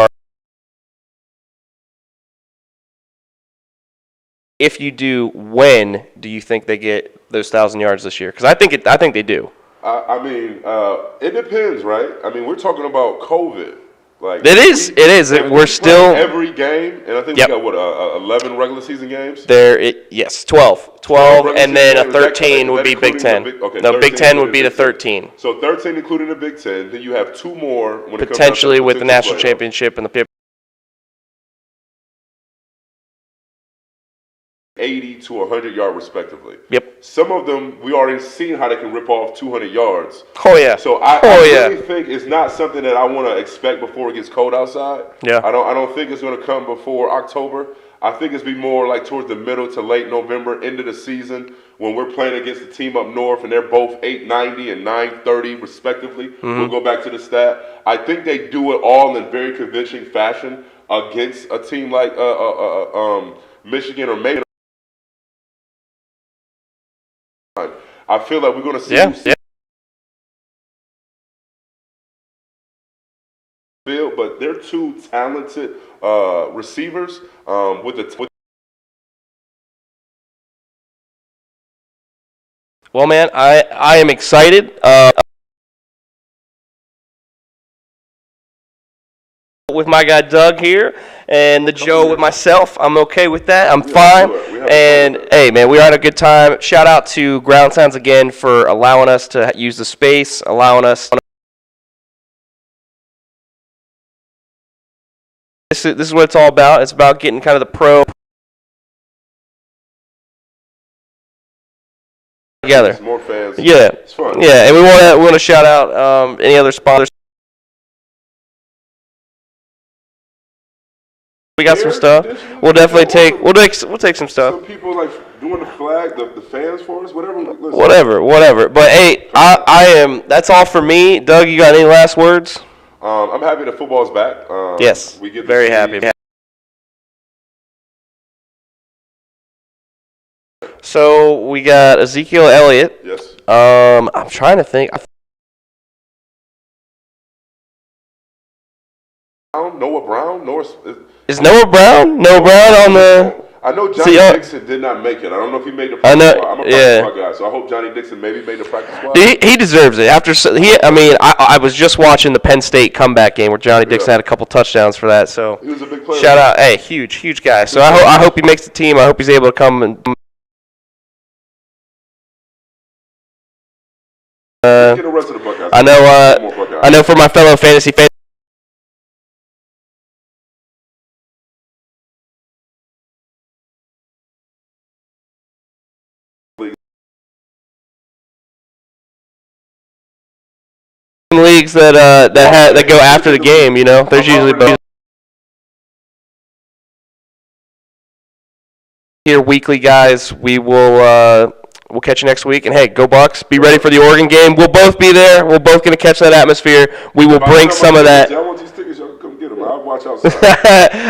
If you do, when do you think they get those 1,000 yards this year? Because I think they do. It depends, right? I mean, we're talking about COVID. It is. We're still every game, and I think we got 11 regular season games. 12, and then a 13 would be Big Ten. Big Ten would be the 13. So 13 including the Big Ten. Then you have 2 more when potentially with the national championship and the 80 to 100 yard respectively. Yep. Some of them we already seen how they can rip off 200 yards. Oh yeah. So I really think it's not something that I want to expect before it gets cold outside. Yeah. I don't think it's going to come before October. I think it's be more like towards the middle to late November, end of the season, when we're playing against the team up north and they're both 890 and 930 respectively. We'll go back to the stat. I think they do it all in very convincing fashion against a team like Michigan or maybe I feel like we're going to see Yeah. field, but they're two talented receivers with the. Well, man, I am excited. With my guy Doug here and the Joe with myself, I'm okay with that. I'm fine. And hey, man, we had a good time. Shout out to Ground Sounds again for allowing us to use the space, allowing us. This is what it's all about. It's about getting kind of the pro together. More fans. Yeah, it's fun. Yeah, and we want to shout out any other sponsors. We got some stuff. We'll definitely take some stuff. Some people like doing the flag, the fans for us, whatever. Listen. Whatever. But hey, I am. That's all for me. Doug, you got any last words? I'm happy that football's back. Yes, we get very happy. So we got Ezekiel Elliott. Yes. I'm trying to think. Noah Brown. Is Noah Brown? Noah Brown on the. I know Johnny Dixon did not make it. I don't know if he made the practice squad. I'm a practice squad guy, so I hope Johnny Dixon maybe made the practice squad. He deserves it. I was just watching the Penn State comeback game where Johnny Dixon had a couple touchdowns for that. So he was a big player. Shout out, hey, huge guy. So I hope he makes the team. I hope he's able to come and. Get the rest of the Buckeyes. I know for my fellow fantasy fans. Leagues that go after the game, you know, there's usually both. Here weekly, guys. We'll catch you next week. And hey, go Bucks! Be ready for the Oregon game. We'll both be there. We're both gonna catch that atmosphere. We will bring some of that. I want these tickets. Y'all come get them. I'll watch outside.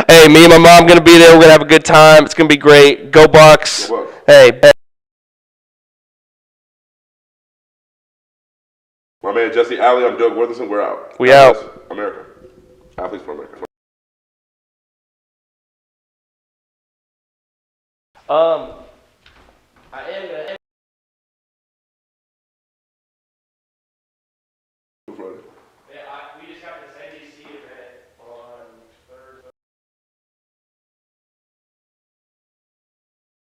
Hey, me and my mom gonna be there. We're gonna have a good time. It's gonna be great. Go Bucks! Go Bucks. Hey. My man Jesse Alley, I'm Doug Worthington. We're out. We out. America. Athletes for America. I am gonna.